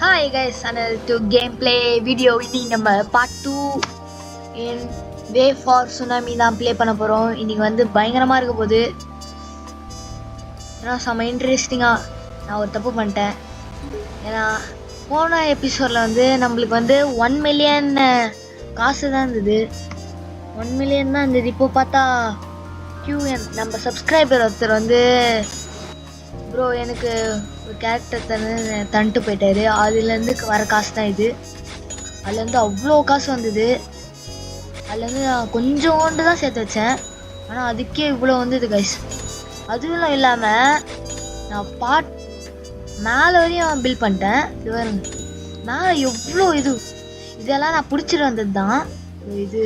Hi guys, channel to gameplay video. இன்னைக்கு நம்ம part 2 in Way for Tsunami தான் play பண்ண போறோம். இன்னைக்கு வந்து பயங்கரமா இருக்க போகுது. ஏன்னா செம்ம இன்ட்ரெஸ்டிங்கா நான் ஒரு தப்பு பண்ணிட்டேன். ஏன்னா போன எபிசோட்ல வந்து நம்மளுக்கு வந்து 1 மில்லியன் காசு தான் இருந்தது. 1 மில்லியன் தான் இருந்தது. இப்போ பார்த்தா QN நம்ம சப்ஸ்கிரைபர் ஒருத்தர் வந்து ப்ரோ எனக்கு ஒரு கேரக்டர் தந்துட்டு போயிட்டாரு. அதுலேருந்து வர காசு தான் இது. அதுலேருந்து அவ்வளோ காசு வந்தது. அதுலேருந்து நான் கொஞ்சோண்டு தான் சேர்த்து வச்சேன். ஆனால் அதுக்கே இவ்வளோ வந்தது கைஸ். அதுவும் இல்லாமல் நான் மேலே வரையும் பில் பண்ணிட்டேன். இது வருங்க மேலே எவ்வளோ இதெல்லாம் நான் பிடிச்சிட்டு வந்தது தான். இது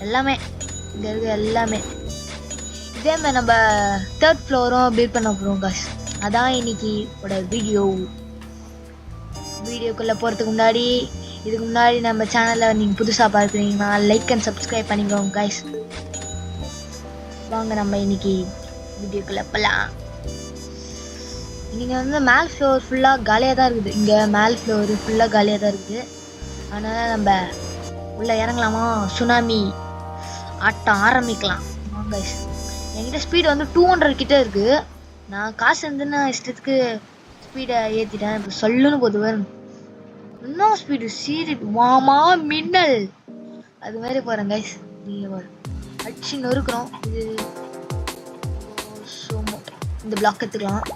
எல்லாமே இங்கே இருக்க எல்லாமே இதே மாதிரி நம்ம 3rd ஃப்ளோரும் பில்ட் பண்ண போகிறோம் காசு. அதான் இன்னைக்கு வீடியோக்குள்ளே போகிறதுக்கு முன்னாடி இதுக்கு முன்னாடி நம்ம சேனலில் நீங்கள் புதுசாக பார்க்குறீங்கன்னா லைக் அண்ட் சப்ஸ்கிரைப் பண்ணிக்கோங்க கைஸ். வாங்க நம்ம இன்னைக்கு வீடியோக்குள்ளே போகலாம். இன்றைக்கி வந்து மேல் ஃப்ளோர் ஃபுல்லாக காலியாக தான் இருக்குது. இங்கே மேல் ஃப்ளோரு ஃபுல்லாக காலியாக தான் இருக்குது. அதனால் நம்ம உள்ளே இறங்கலாமா, சுனாமி ஆட்டம் ஆரம்பிக்கலாம் வாங்க கைஸ். என்கிட்ட ஸ்பீடு வந்து 200 கிட்டே இருக்குது. நான் காசு இருந்துன்னா இஷ்டத்துக்கு ஸ்பீடை ஏற்றிட்டேன். இப்போ சொல்லுன்னு போது வரும் இன்னும் ஸ்பீடு மாமா மின்னல் அது மாதிரி போகிறேன் கைஸ். நீங்கள் வரும் அடிச்சு நொறுக்கிறோம். இது இந்த பிளாக் எடுத்துக்கலாம்.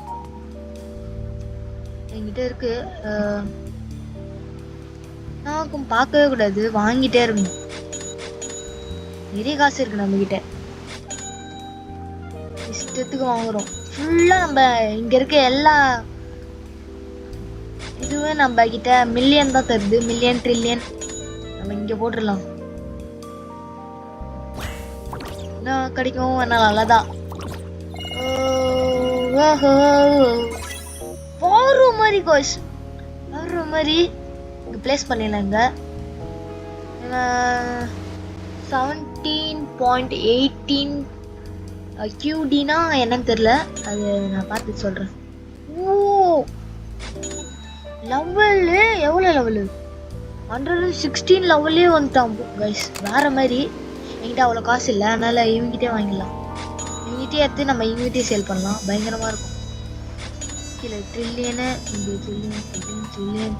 என்கிட்ட இருக்கு. நமக்கும் பார்க்கவே கூடாது, வாங்கிட்டே இருக்கணும். நிறைய காசு இருக்கு நம்மகிட்ட, இஷ்டத்துக்கு வாங்குறோம். ஃபுல்லாக நம்ம இங்கே இருக்க எல்லா இதுவே நம்ம கிட்ட மில்லியன் தான் தருது. மில்லியன் ட்ரில்லியன் நம்ம இங்கே போட்டுடலாம். என்ன கிடைக்கும் என்ன நல்லதான். பாரு மாதிரி கோஷ் பாரு மாதிரி இங்கே பிளேஸ் பண்ணிடலாம். இங்கே 17.18 QDனா என்னன்னு தெரியல, அது நான் பார்த்து சொல்கிறேன். ஓ லெவலு எவ்வளோ லெவலு 116 லெவல்லே வந்துட்டான் கைஸ். வேறு மாதிரி என்கிட்ட அவ்வளோ காசு இல்லை, அதனால் இவங்கிட்டே வாங்கிடலாம். இவங்கிட்டே எடுத்து நம்ம இவங்கிட்டே சேல் பண்ணலாம். பயங்கரமாக இருக்கும். கீழே ட்ரில்லியனு இந்த ட்ரில்லியன்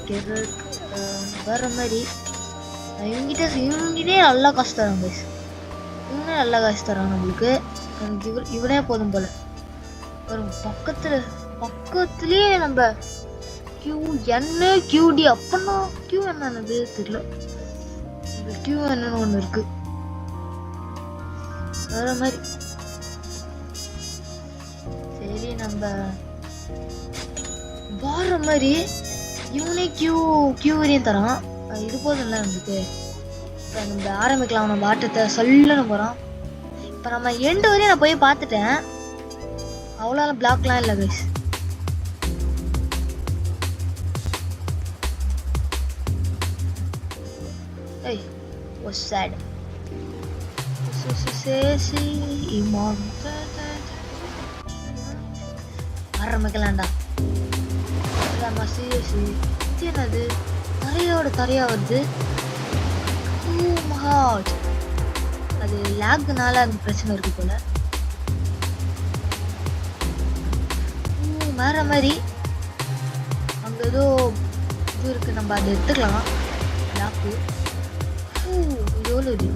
கெரட் வேறு மாதிரி இவங்கிட்டே நல்லா காசு தரான் கைஸ். இவனே நல்லா காசு தரான் நம்மளுக்கு. எனக்கு இவனே போதும் போல. ஒரு பக்கத்துலேயே நம்ம QD அப்படின்னா என்னது தெரியல. QNன்னு ஒன்று இருக்கு வேற மாதிரி. சரி நம்ம வார மாதிரி இவனே Q வரையும் தரான். இது போதும்ல நம்மளுக்கு. இப்போ நம்ம ஆரம்பிக்கலாம். நம்ம ஆட்டத்தை சொல்லணும் போகிறோம். இப்போ நம்ம எண்டு வரையும் நான் போய் பார்த்துட்டேன். அவ்வளோ பிளாக்லாம் இல்லை கைஸ். ஏய் was sad. ஆரம்பிக்கலாம்டா. இது என்னது தரையா வருது. அது லேக்னால அந்த பிரச்சனை இருக்கு போல. வேற மாதிரி அங்க ஏதோ இது இருக்கு, நம்ம அதை எடுத்துக்கலாம். லேக்கு எவ்வளோ இது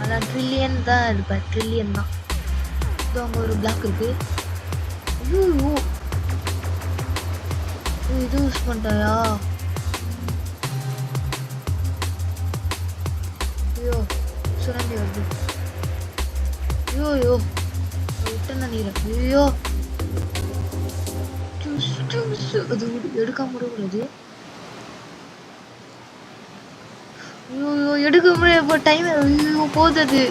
அதான் ட்ரில்லியன் தான் இருப்பேன். ட்ரில்லியன் தான். இது அங்கே ஒரு பிளாக் இருக்கு. ஐயோ இது யூஸ் பண்ணிட்டாயா? ஐயோ சுரண்டி வருது. ஐயோ விட்டேன் நீர். ஐயோ அது எடுக்க முடியாது. ஐயோ எடுக்க முடியாது. இப்போ டைம் ஐயோ போகுது.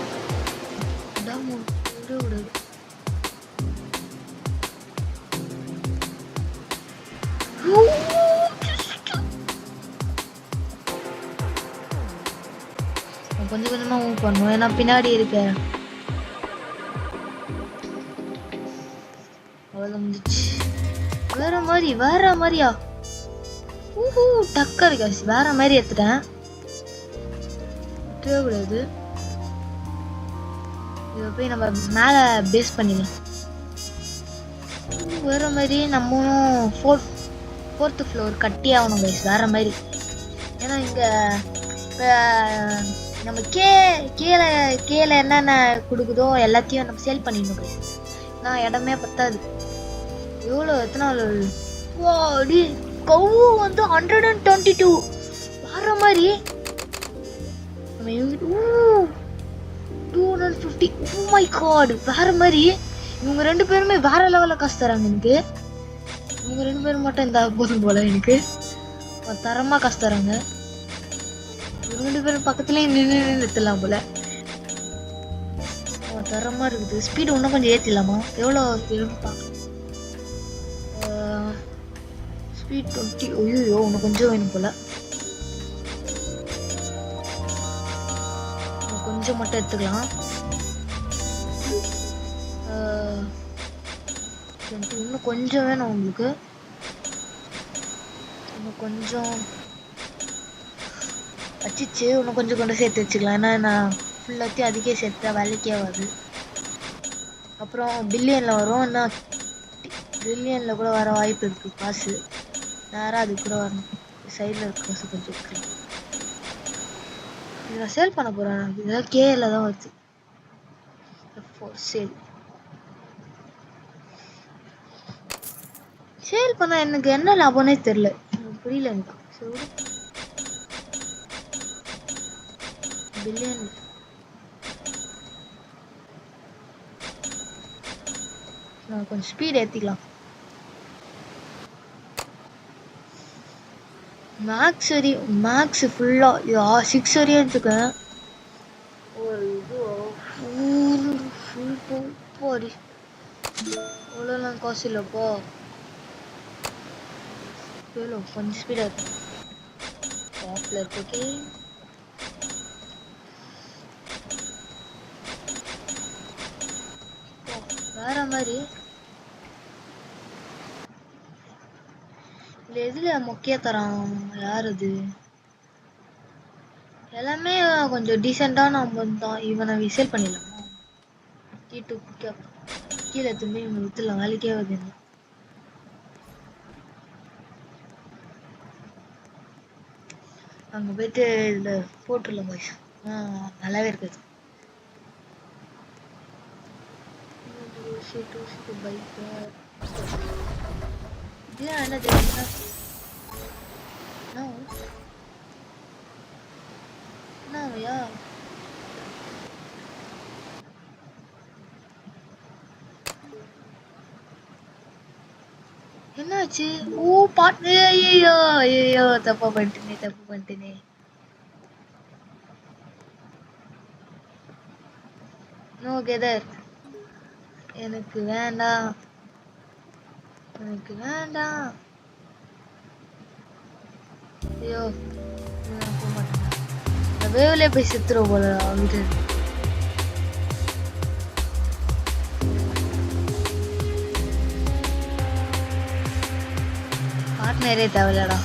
விடாது. கொஞ்சம் கொஞ்சமாக மூவ் பண்ணுவோம், ஏன்னா பின்னாடி இருக்க அவ்வளோ முடிச்சு. வேற மாதிரியா? ஊஹூ டக்கர் காசு வேற மாதிரி எடுத்துட்டேன். விட்டுறக்கூடாது. இதை போய் நம்ம மேலே பேஸ் பண்ணிடலாம். வேற மாதிரி நம்மளும் ஃபோர்த்து ஃப்ளோர் கட்டி ஆகணும் கைஸ் வேற மாதிரி. ஏன்னா இங்கே நம்ம கீழே என்னென்ன கொடுக்குதோ எல்லாத்தையும் நம்ம சேல் பண்ணிடணும் கைஸ். நான் இடமே பத்தாது. எவ்வளோ எத்தனை அடி கவு வந்து 122 வேற மாதிரி. 250. ஓ மை காட் வேற மாதிரி. இவங்க 2 பேருமே வேற லெவலில் காசு தராங்க எனக்கு. இவங்க 2 பேரும் மட்டும் இந்த போதும் போல எனக்கு தரமா காசு தராங்க. இவங்க 2 பேரும் பக்கத்துலேயே நிறுத்தலாம் போல. தரமா இருக்குது. ஸ்பீடு இன்னும் கொஞ்சம் ஏற்றிடலாமா? எவ்வளோ பார்க்கலாம். ஸ்பீட் 20. ஐயோ இன்னும் கொஞ்சம் வேணும் போல. கொஞ்சம் மட்டும் எடுத்துக்கலாம். 20 இன்னும் கொஞ்சம் வேணும் உங்களுக்கு. இன்னும் கொஞ்சம் வச்சிச்சு. இன்னும் கொஞ்சம் கொண்டு சேர்த்து வச்சுக்கலாம். ஏன்னா நான் ஃபுல்லாத்தையும் அதுக்கே சேர்த்தா வேலைக்கே ஆகாது. அப்புறம் பில்லியனில் வரும். என்ன பில்லியனில் கூட வர வாய்ப்பு இருக்குது. காசு நேராக அது கூட வரணும். சைடில் இருக்க காசு கொஞ்சம் இருக்குது. இதை நான் சேல் பண்ண போகிறேன். இதெல்லாம் கேல தான் வருது. சேல் பண்ண எனக்கு என்ன லாபம்னே தெரியல. எனக்கு புரியல. எனக்கு சரி பில்லியன் நான் கொஞ்சம் ஸ்பீட் ஏற்றிக்கலாம். மேக்ஸ் ஃபுல்லாக 6 வரையும் எடுத்துக்கேன். ஒரு இது ஃபுல் போடி அவ்வளோலாம் காசு இல்லைப்போ. எவ்வளோ கொஞ்சம் ஸ்பீடாக இருக்கு. டாப்பில் இருக்கு. ஓகே வேற மாதிரி. இல்லை எதில் முக்கிய தரம் யார் அது? எல்லாமே கொஞ்சம் டீசெண்டான அமௌண்ட் தான். இவனை விசேல் பண்ணிடலாமா? கீழே திரும்பி இவங்க விற்றுலாம். வேலைக்கே வருது. அங்கே போயிட்டு இதில் போட்டுடலாம் பாய்ஸ். நல்லாவே இருக்குது. பைக்கு இதெல்லாம் என்ன தெரியுமா? என்னவையா என்னாச்சு? ஓ பாட்டு. ஐயோ தப்பா பண்ணிட்டேனே. நோ கெதர். எனக்கு வேண்டாம். ஐயோ நான் போக மாட்டேன். வேவ்லே போய் செத்துரும் போல. அவங்கிட்ட பார்ட்னரே தேவையில்லடா.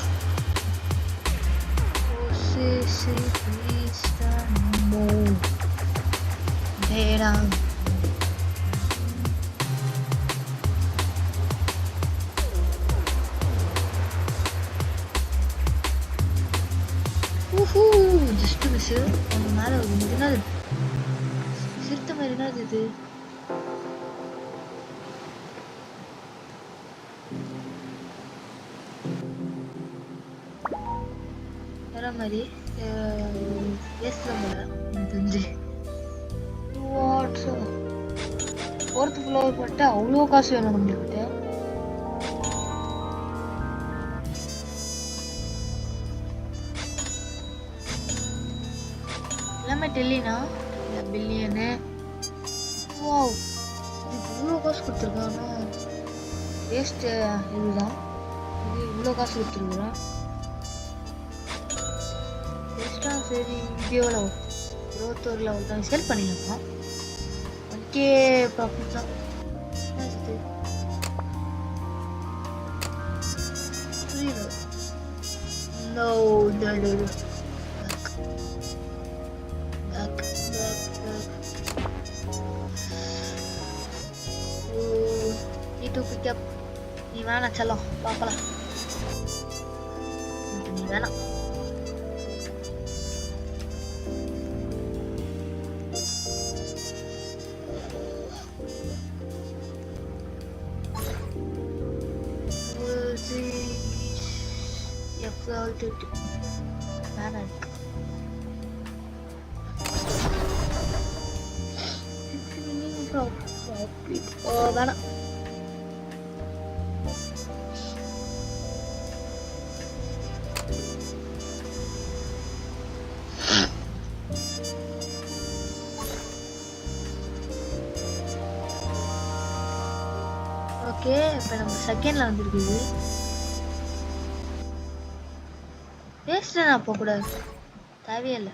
Just miss. அந்த மேலே என்னது சிறுத்த மாதிரி என்னது இது? வேற மாதிரி தெரிஞ்சு 4th ஃப்ளோர் போட்டு அவ்வளோ காசு வேணும் நம்மளுக்கிட்ட. எல்லாமே டெல்லினா பில்லியனு. வாவ் இதுக்கு இவ்வளோ காசு கொடுத்துருக்காங்க. வேஸ்ட்டு இதுதான். இது இவ்வளோ காசு கொடுத்துருக்குறேன் வேஸ்ட்டா. சரி இது எவ்வளோ? 21 லெவல் தான். சேல் பண்ணிடலாமா? 1K ப்ராஃபிட் தான். No, no, no, no. Back, back, back. Need to pick up. நீ வேணா செல்லம் பார்க்கலாம். நீ வேணாம். வேணாம். வேணாம். ஓகே, இப்போ நம்ம செகண்ட்ல வந்துருக்குது. வேஸ்ட் நான் போகக்கூடாது, தேவையே இல்லை.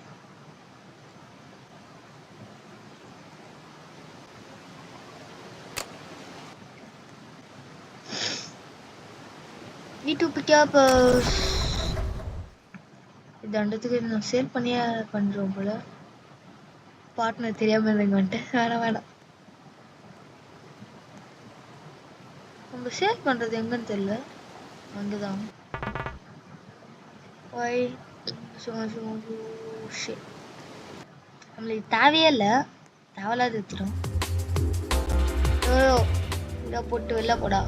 Need to pick up தண்டத்துக்கு நான் சேல் பண்ணியே பண்றோம் போல. பார்ட்னர் தெரியாம இருந்தேங்க வந்துட்டு. வேணாம். நம்ம சேல் பண்றது எங்கன்னு தெரியல. அங்கதான். Why? Shit. நம்மளுக்கு தேவையே இல்லை, தேவையில்லாத எடுத்துட்டோம். இதை போட்டு வெளில போடா.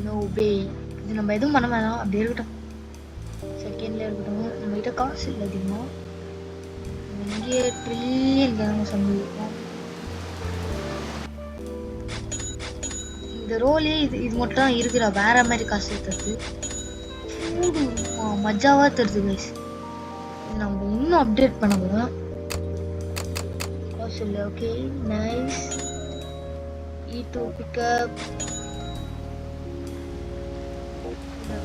No way. இது நம்ம எதுவும் பண்ண வேணாம், அப்படியே இருக்கட்டும். செகண்ட்ல இருக்கட்டும். நம்ம கிட்ட காசு இல்லை அதிகமா. இங்கே ட்ரில்லியன் கிழமை சம்பளிப்போம். இந்த ரோலே இது மட்டும் தான் இருக்கிற, வேற மாதிரி காசு எடுத்தது. மஜாவா தருது கைஸ். நம்ம இன்னும் அப்டேட் பண்ண போறோம். காசு இல்லை. Okay, nice. E2 பிக்கப்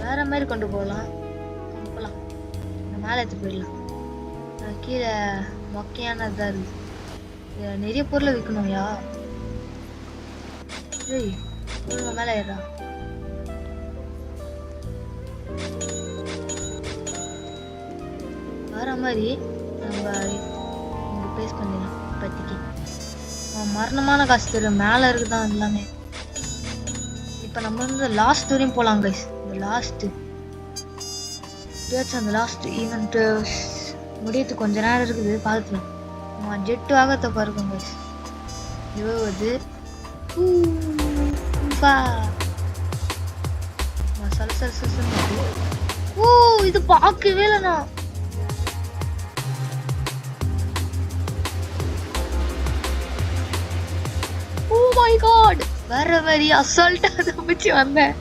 வேற மாதிரி கொண்டு போகலாம். மேலே எடுத்து போயிடலாம். கீழே மொக்கையானதான் இருக்கு. நிறைய பொருளை விற்கணும்யா. சரி, மேலே ஏறா. வேற மாதிரி நம்ம இங்க பேஸ் பண்ணிடலாம். இப்போதைக்கு மரணமான காசு தெரியும், மேலே இருக்குதான் எல்லாமே. இப்போ நம்ம வந்து லாஸ்ட் வரையும் போகலாம் கைஸ். இந்த லாஸ்ட் அந்த லாஸ்ட் ஈவெண்ட் முடியறதுக்கு கொஞ்ச நேரம் இருக்குது, பார்த்துக்கலாம். ஜெட்டு ஆகத்தை பாருங்க கைஸ். இருபது இது பார்க்கவே இல்லைண்ணா. ஓ மை காட், வேற மாதிரி அசால்ட்டா தப்பிச்சு வந்தேன்.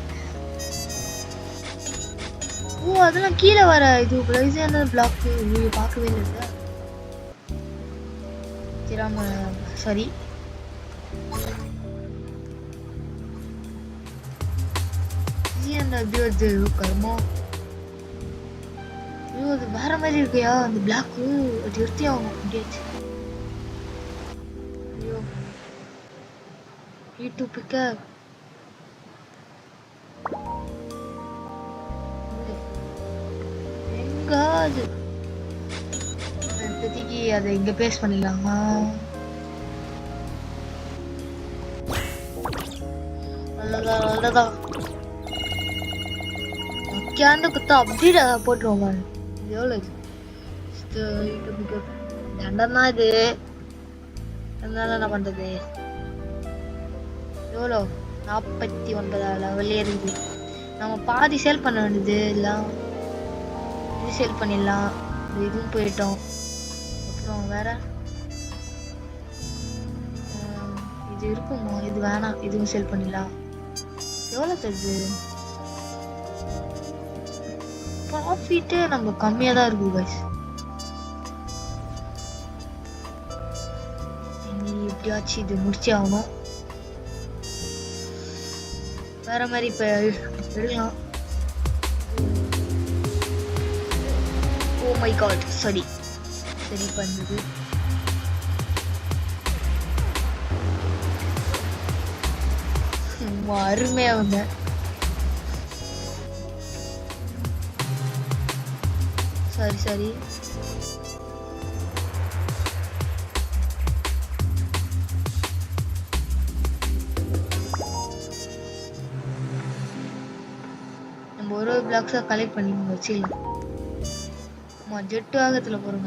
ஓ, அதெல்லாம் கீழே வர இது பிளைஸான பிளாக் பார்க்கவே இல்லை. திராம சாரி. அது கர்மா. ஐயோ, அது வேற மாதிரி இருக்கையா அந்த பிளாக்கு. அது எடுத்தே ஆகும் முடியாச்சு. ஐயோ, E2 பிக்கப். எங்காது இப்போதைக்கு அதை இங்க பேஸ் பண்ணிடலாமா? நல்லதான். முக்கியாந்த குத்த அப்படியே போட்டுருவோம். எவ்வளோ தண்டம் தான் இது. அதனால என்ன பண்றது? எவ்வளோ 49 லெவல்லே இருக்குது. நம்ம பாதி சேல் பண்ண வேண்டியது எல்லாம். இது சேல் பண்ணிடலாம். இதுவும் போயிட்டோம். அப்புறம் வேற இது இருக்குமா? இது வேணாம், இதுவும் சேல் பண்ணிடலாம். எவ்வளோ தருது? ப்ராஃபிட்டு நம்ம கம்மியாக தான் இருக்குது கைஸ். எப்படியாச்சும் இது முடிச்சே ஆகணும். வேற மாதிரி இப்போ எடுக்கலாம். ஓ மை காட், சரி பண்ணுது. அருமையா வந்த சரி நம்ம ஒரு பிளாக்ஸா கலெக்ட் பண்ணி வச்சுக்கலாம். ஜெட்டு ஆகத்துல போறோம்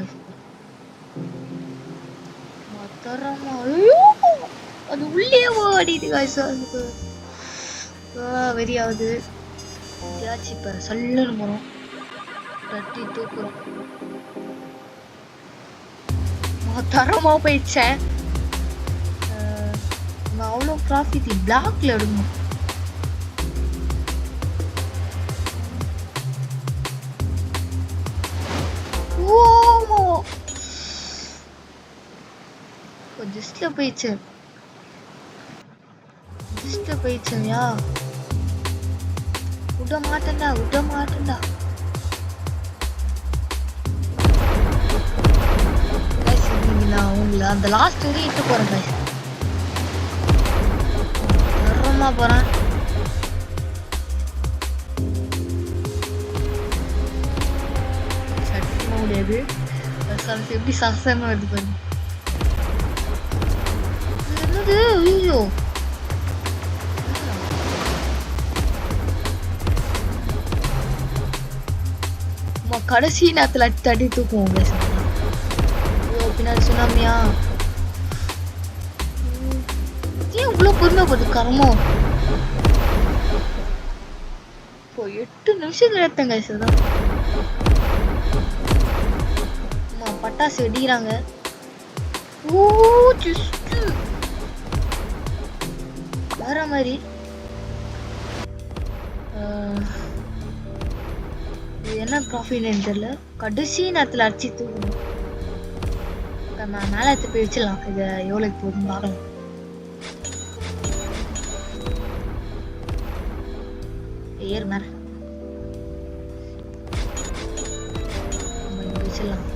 தரமா. அது உள்ளே ஓடிது guys. அதுக்கு வெறியாவது ஏதாச்சும் இப்ப சல்லுன்னு போறோம், தட்டி தூக்குறோம். தரமா போயிடுச்சேன். அவ்வளோ ப்ராஃபிட் பிளாக்ல எடுக்கணும். ஜஸ்ட்ல போயிடுச்சா விட மாட்டேன்டா. நான் உங்களை அந்த லாஸ்ட் வரையும் இட்டு போறேன் guys. தரமா போறேன். சட்டமா முடியாது. எப்படி சசமா வருது பாருங்க. என்னது? ஐயோ கடைசி நேரத்துல தட்டி தூக்குவோம். பின்னாடி சுனாமியா? ஏன் இவ்வளவு பொறுமையா போகுது கரமோ? இப்போ 8 நிமிஷத்துல எடுத்தேங்க சார். பட்டாசு வெடிக்கிறாங்க. வேற மாதிரி என்ன ப்ராஃபிட் தெரியல. கடைசி நேரத்துல அடிச்சு தூக்கணும். மேல எடுத்து போய் வச்சிடலாம். இது எவ்வளவு போதும் பார்க்கலாம். ஏர் மேல வச்சிடலாம்.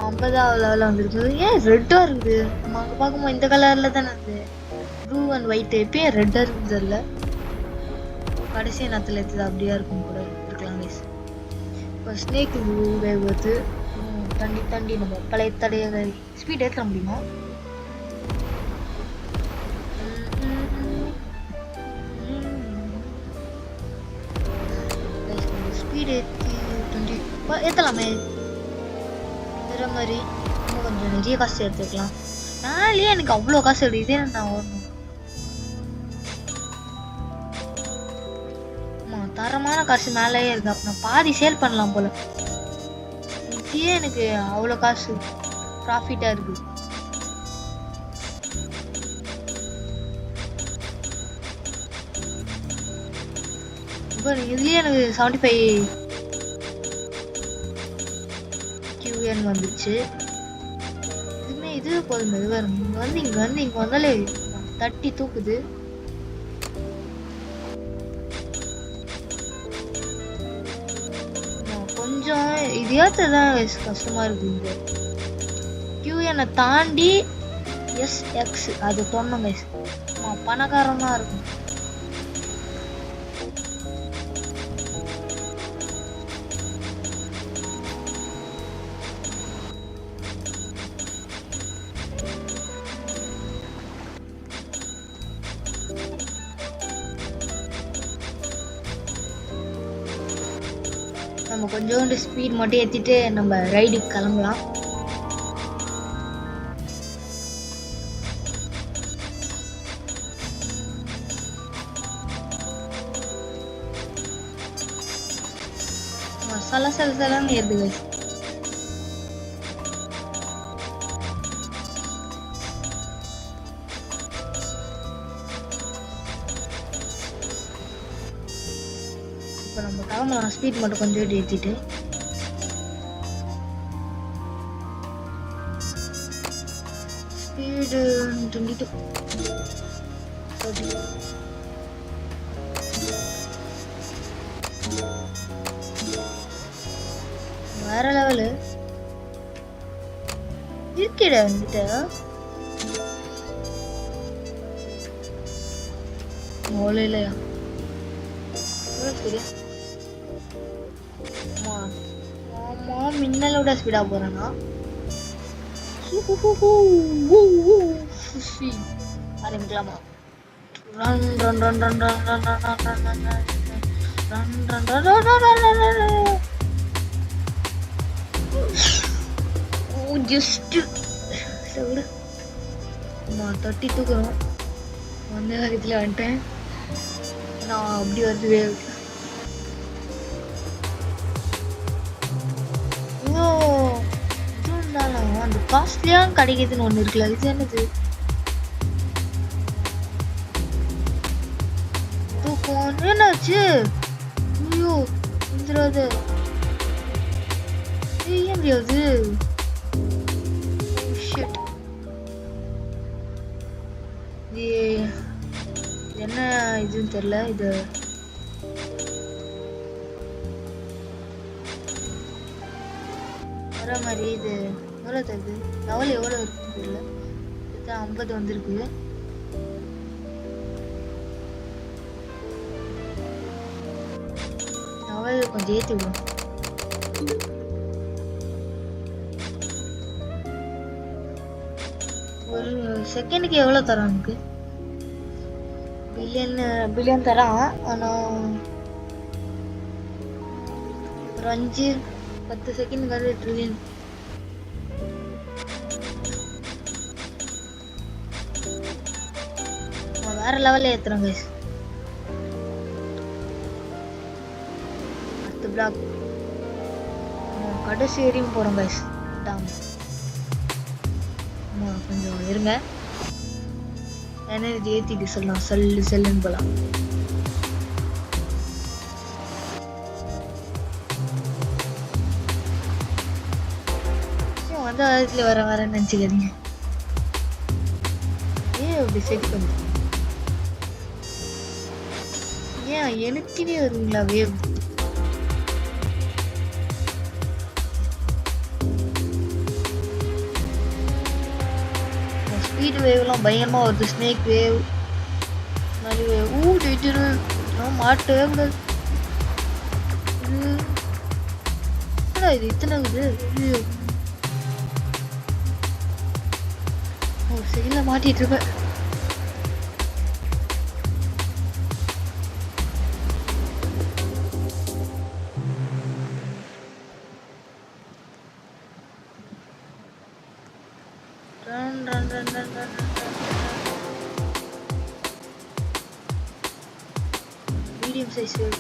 50வது லெவல்ல வந்துருக்கு. ஏன் ரெட்டா இருக்குது? பார்க்கும்போது இந்த கலர்ல தானே இருக்கு. Blue and white. எப்பயும் ரெட்டா இருக்குது இல்ல. கடைசி நேரத்தில் எடுத்தது அப்படியா இருக்கும் கூட இருக்கலாம் guys. இப்போ ஸ்னேக் வேகுவது தண்டி நம்ம பழைய தடைய ஸ்பீட் ஏற்ற முடியுமா? ஸ்பீட் ஏற்றலாமே. வேற மாதிரி இன்னும் கொஞ்சம் நிறைய காசு எடுத்துக்கலாம். நாளே எனக்கு அவ்வளோ காசு எடுத்து நான் வரணும். தரமான காசு மேலேயே இருக்கு. அப்ப நான் பாதி சேல் பண்ணலாம் போல. இதே எனக்கு அவ்வளோ காசு ப்ராஃபிட்டா இருக்கு. இப்போ இதுலயே எனக்கு 75 QN வந்துச்சு. இதுமே இது போதும். இது வேற இங்க வந்தாலே தட்டி தூக்குது. கொஞ்சம் இது ஏற்றதான் கஷ்டமா இருக்கு. இந்த QN தாண்டி SX அது தோணும் கைஸ். பணக்காரமா இருக்கும். நம்ம கொஞ்சோண்டு ஸ்பீட் மட்டும் ஏற்றிட்டு நம்ம ரைடுக்கு கிளம்பலாம். சலசலன்னு ஏறுது guys. இப்போ நம்ம கிளம்பலாம். ஸ்பீட் மட்டும் கொஞ்சம் ஏற்றிட்டு ஸ்பீடு 22 வேற லெவலு இருக்கேடா வந்துட்டு. இல்லையா சரியா ஆமா மின்னலோட ஸ்பீடா போறேன்னா ஆரம்பிக்கலாமா? Run run run run run run run run run run run run run run run. ஓ ஜஸ்ட் சவுடு தட்டி தூக்குறோம். வந்த வேகத்தில் வந்துட்டேன் நான். அப்படி வருது வேவ். ஓ இது இருந்தாலும் அந்த காஸ்ட்லியாக கிடைக்குதுன்னு ஒன்று இருக்குல்ல, இது என்னது? தூக்கம் என்னாச்சு? ஐயோ வந்துடாது. ஏன் முடியாது? என்ன இதுன்னு தெரியல. இது வர மாதிரி இது எவ்வளோ தருது? லெவல் எவ்வளோ இருக்குன்னு தெரியல. இதுதான் 50 வந்திருக்கு. லெவல் கொஞ்சம் ஏற்றி விடும். ஒரு செகண்டுக்கு எவ்வளோ தரான் எனக்கு? பில்லியன் தரான். ஆனால் ஒரு 5-10 செகண்ட் வந்து ட்ரில்லியன். வேற லெவலில் ஏற்றுறோம் கைஸ். அடுத்த பிளாக் கடைசி வரையும் போகிறோம் கைஸ். டாம் கொஞ்சம் இருங்க. எனர்ஜி ஏற்றிட்டு சொல்லலாம். செல்லுன்னு போகலாம். வந்த வாரத்தில் வரேன்னு நினச்சிக்காதீங்க. ஏன் அப்படி செட் பண்ணு? ஏன் எனக்குனே வருவீங்களா வேவ்? ஸ்பீட் வேவ்லாம் பயங்கரமாக வருது. ஸ்னேக் வேவ், நிறைய வேவ். Danger wave. மாட்டவே கூடாது. இது இத்தனை இருக்குது. ஒரு செகண்ட்ல மாட்டிட்டு இருப்பேன். Medium size wave.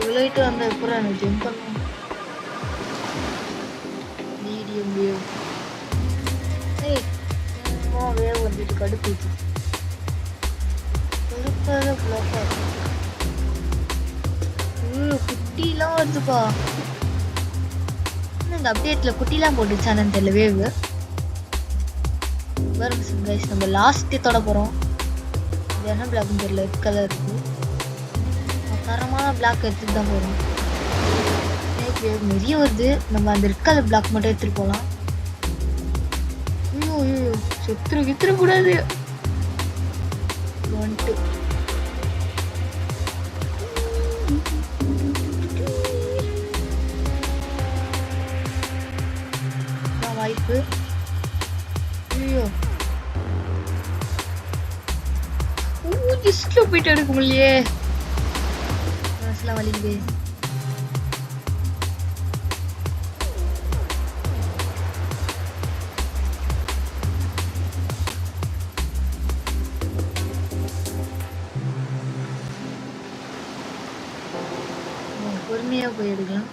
விளையாட்டு அந்த அப்புறம் எனக்கு ஜம்ப் பண்ணுவோம். Medium wave. வேவ் வந்துட்டு கடுப்புச்சு. கடுப்பாக ஃப்ளாப்பாக குட்டிலாம் வருதுப்பா. இந்த அப்டேட்ல குட்டிலாம் போட்டுச்சானு தெரியல வேவ். வரும் கைஸ். நம்ம லாஸ்ட்டே தொட போகிறோம். இது என்ன பிளாக்னு தெரியல. ரெட் கலர் இருக்கு. தரமான பிளாக் எடுத்துட்டு தான் போகிறோம். நிறைய வருது. நம்ம அந்த ரெட் கலர் பிளாக் மட்டும் எடுத்துகிட்டு போகலாம். ஐயோ ஐயோ செத்துரு கூடாது. 1 2 வாய்ப்பு. ஐயோ ஜஸ்ட்ல போயிட்டு எடுக்க முடியலையே. மனசுலாம் வலிக்குது. பொறுமையாக போய் எடுக்கலாம்.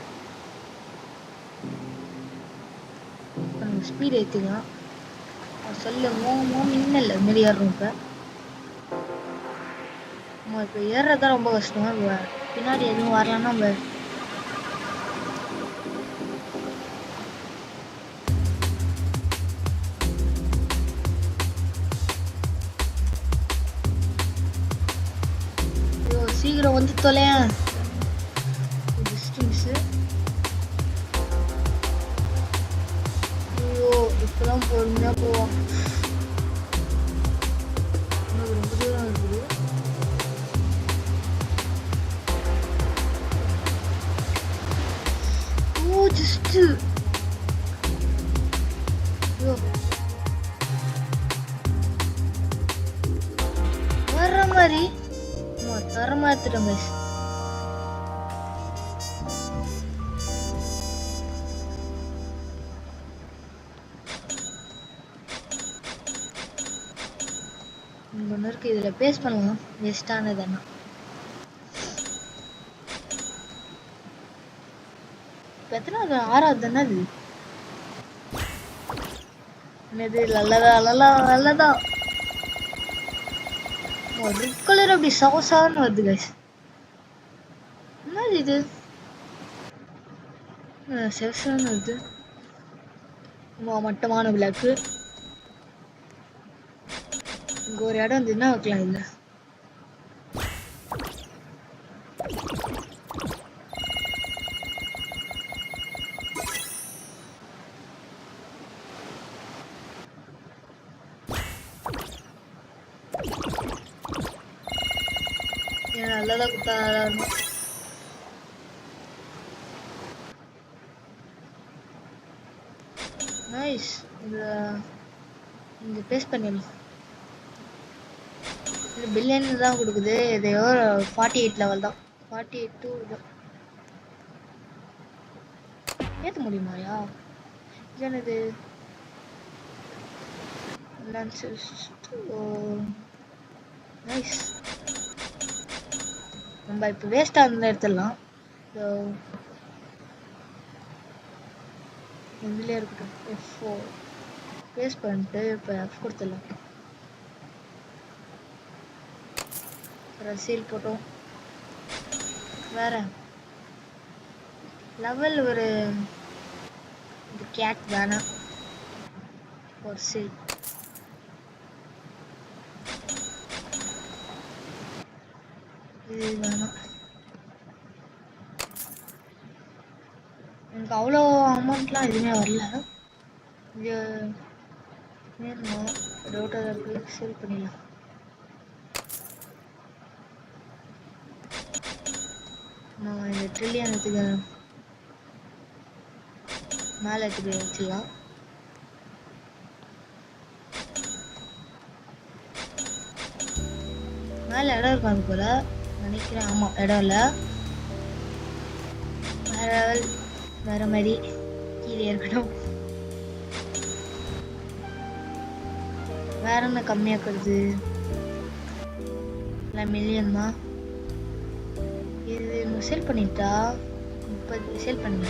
ஸ்பீட் ஏற்றிக்கலாம். சொல்ல மின்னல் அது மாதிரி ஏறுறோம். இப்போ ஏறுறதுதான் ரொம்ப கஷ்டம். பின்னாடி எதுவும் வரலன்னா நம்ம சீக்கிரம் வந்து தொலையன். டிஸ்டன்ஸு ஐயோ இப்போதான் பொறுமையாக போவோம். மாதிரி தரமா எடுத்துட்டோம் கைஸ். ஒன்று இருக்கு, இதுல பேஸ்ட் பண்ணலாம். வேஸ்டானது என்ன எத்தனாவது? ஆறாவது தானே அது. என்னது? நல்லதா ரெட் கலர் அப்படி சவசான்னு வருது கைஸ். என்னது இது? செவசான்னு வருது. மட்டமான விளக்கு. இங்க ஒரு இடம் வந்து என்ன வைக்கலாம்? இல்ல நல்லதா கொடுத்தா நல்லா இருக்கும். நைஸ். இங்க பேஸ்ட் பண்ணிடலாம். இது பில்லியன் தான் கொடுக்குது. இதையோ 48 லெவல் தான். 48 தான் ஏற்ற முடியுமாயா? என்னது? நைஸ். நம்ம இப்போ வேஸ்ட்டாக இருந்தால் எடுத்துடலாம். இதுலேயே இருக்கட்டும். F4 வேஸ்ட் பண்ணிட்டு இப்போ F கொடுத்துடலாம். சீல் போட்டோம். வேற லெவல் ஒரு கேட் வேணாம். ஒரு சீல் இது வேணாம். எனக்கு அவ்வளோ அமௌண்ட்லாம் எதுவுமே வரல. இது வேணுமா? டவுட்டாக இருக்குது. சேல் பண்ணிடலாம். நான் இந்த ட்ரில்லியன் எடுத்துக்க மேலே எடுத்துக்க வச்சிடலாம். மேலே இடம் இருக்காது போல நினைக்கிறேன். ஆமாம், இடம் இல்லை. வேற மாதிரி கீழே இருக்கட்டும். வேற என்ன கம்மியாக்குறது? இல்லை மில்லியன் தான். இது சேல் பண்ணிட்டா 30 சேல் பண்ணுங்க.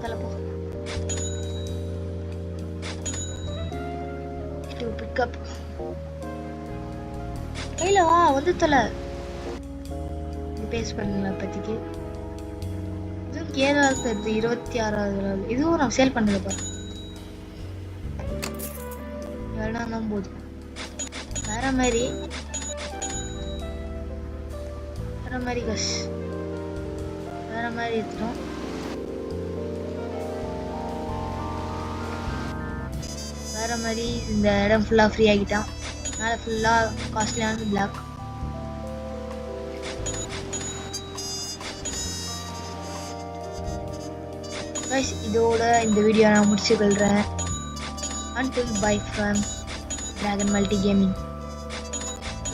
தலை போ. பிக்கப் கையில வா வந்து தலை. பேஸ் பண்ணல பத்திக்கு. இதுவும் 7வது 26வது. இதுவும் நான் சேல் பண்ணல பாரு. வேணாம் போதும். வேற மாதிரி கஸ் வேற மாதிரி எடுத்துட்டோம். வேற மாதிரி இந்த இடம் ஃபுல்லா ஃப்ரீ ஆகிட்டான். அதனால ஃபுல்லா காஸ்ட்லியான பிளாக். இதோட இந்த வீடியோ நான் முடிச்சுக்கொள்றேன். Until bye from Dragon Multi Gaming.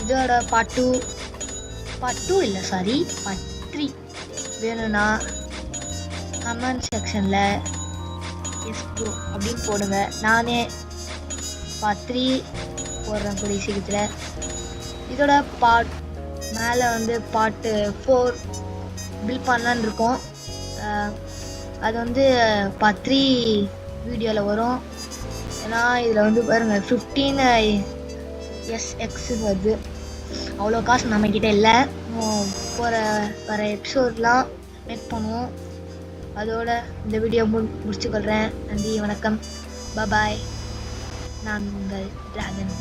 இதோட பார்ட் 2 இல்லை, சாரி, பார்ட் 3 வேணும்னா கமெண்ட் செக்ஷனில் எஸ் ப்ரோ அப்படின்னு போடுங்க. நானே பார்ட் 3 போடுறேன் கூடிய சீக்கிரத்தில். இதோட பார்ட் மேலே வந்து பார்ட் 4 பில்ட் பண்ணலான்னு இருக்கோம். அது வந்து பார்ட் 3 வீடியோவில் வரும். ஏன்னா இதில் வந்து பாருங்கள் 15 SX வருது. அவ்வளோ காசு நம்மக்கிட்ட இல்லை. வர எபிசோட்லாம் மேக் பண்ணுவோம். அதோட இந்த வீடியோ முடிச்சுக்கொள்கிறேன். நன்றி, வணக்கம், பாய். நான் உங்கள் டிராகன்.